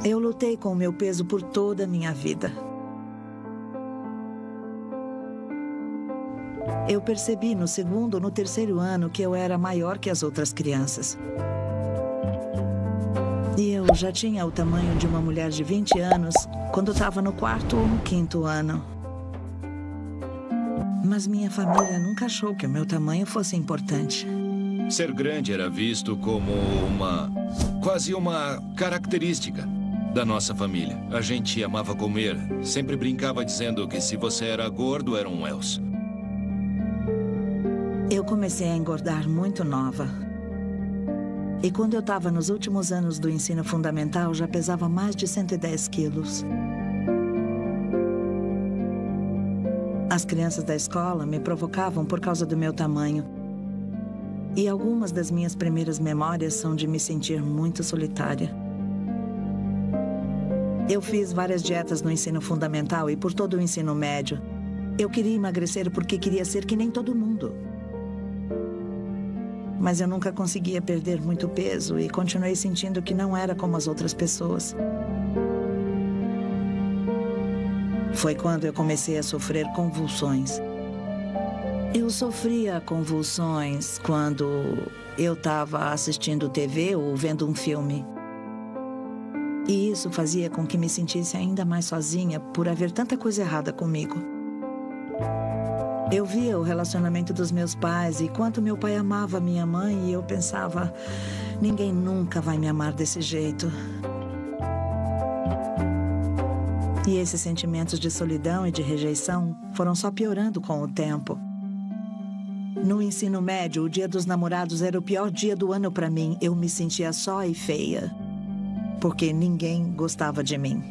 Eu lutei com o meu peso por toda a minha vida. Eu percebi no segundo, no terceiro ano que eu era maior que as outras crianças. E eu já tinha o tamanho de uma mulher de 20 anos quando estava no quarto ou no quinto ano. Mas minha família nunca achou que o meu tamanho fosse importante. Ser grande era visto como quase uma característica da nossa família. A gente amava comer, sempre brincava dizendo que se você era gordo, era um elfo. Eu comecei a engordar muito nova. E quando eu estava nos últimos anos do ensino fundamental, já pesava mais de 110 quilos. As crianças da escola me provocavam por causa do meu tamanho. E algumas das minhas primeiras memórias são de me sentir muito solitária. Eu fiz várias dietas no ensino fundamental e por todo o ensino médio. Eu queria emagrecer porque queria ser que nem todo mundo. Mas eu nunca conseguia perder muito peso e continuei sentindo que não era como as outras pessoas. Foi quando eu comecei a sofrer convulsões. Eu sofria convulsões quando eu estava assistindo TV ou vendo um filme. E isso fazia com que me sentisse ainda mais sozinha por haver tanta coisa errada comigo. Eu via o relacionamento dos meus pais e quanto meu pai amava minha mãe e eu pensava, ninguém nunca vai me amar desse jeito. E esses sentimentos de solidão e de rejeição foram só piorando com o tempo. No ensino médio, o Dia dos Namorados era o pior dia do ano para mim. Eu me sentia só e feia, porque ninguém gostava de mim.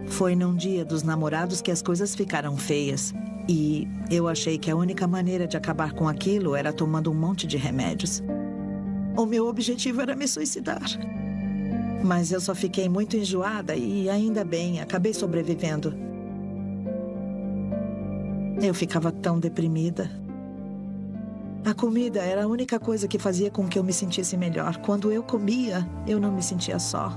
Foi num Dia dos Namorados que as coisas ficaram feias. E eu achei que a única maneira de acabar com aquilo era tomando um monte de remédios. O meu objetivo era me suicidar. Mas eu só fiquei muito enjoada e, ainda bem, acabei sobrevivendo. Eu ficava tão deprimida. A comida era a única coisa que fazia com que eu me sentisse melhor. Quando eu comia, eu não me sentia só.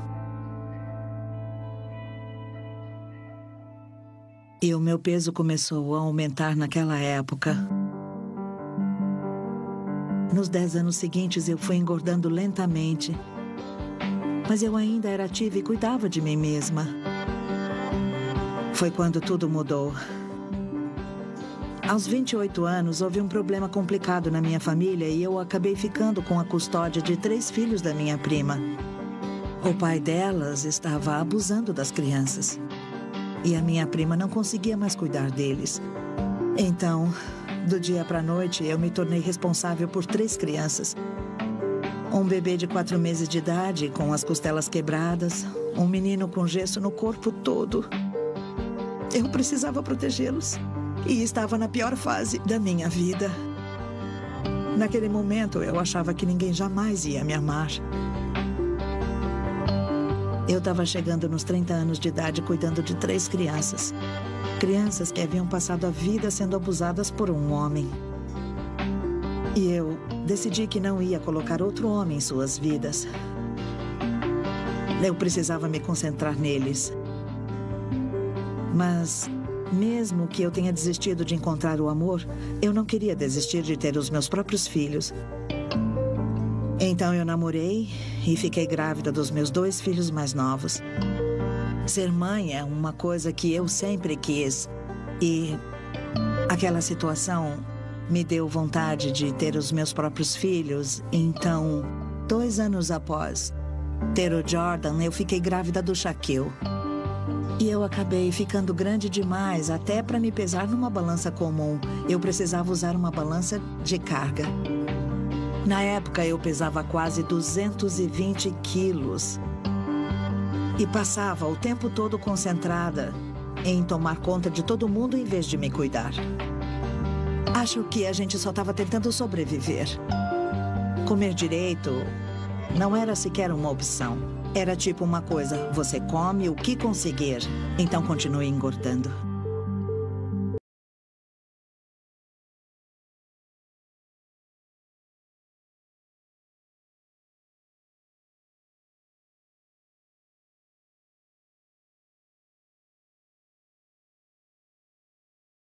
E o meu peso começou a aumentar naquela época. Nos 10 anos seguintes, eu fui engordando lentamente. Mas eu ainda era ativa e cuidava de mim mesma. Foi quando tudo mudou. Aos 28 anos, houve um problema complicado na minha família e eu acabei ficando com a custódia de 3 filhos da minha prima. O pai delas estava abusando das crianças. E a minha prima não conseguia mais cuidar deles. Então, do dia para a noite, eu me tornei responsável por 3 crianças. Um bebê de 4 meses de idade, com as costelas quebradas. Um menino com gesso no corpo todo. Eu precisava protegê-los. E estava na pior fase da minha vida. Naquele momento, eu achava que ninguém jamais ia me amar. Eu estava chegando nos 30 anos de idade cuidando de 3 crianças. Crianças que haviam passado a vida sendo abusadas por um homem. E eu decidi que não ia colocar outro homem em suas vidas. Eu precisava me concentrar neles. Mas, mesmo que eu tenha desistido de encontrar o amor, eu não queria desistir de ter os meus próprios filhos. Então eu namorei e fiquei grávida dos meus 2 filhos mais novos. Ser mãe é uma coisa que eu sempre quis. E aquela situação me deu vontade de ter os meus próprios filhos. Então, 2 anos após ter o Jordan, eu fiquei grávida do Shaquille. E eu acabei ficando grande demais, até para me pesar numa balança comum. Eu precisava usar uma balança de carga. Na época, eu pesava quase 220 quilos. E passava o tempo todo concentrada em tomar conta de todo mundo em vez de me cuidar. Acho que a gente só estava tentando sobreviver. Comer direito não era sequer uma opção. Era tipo uma coisa, você come o que conseguir, então continue engordando.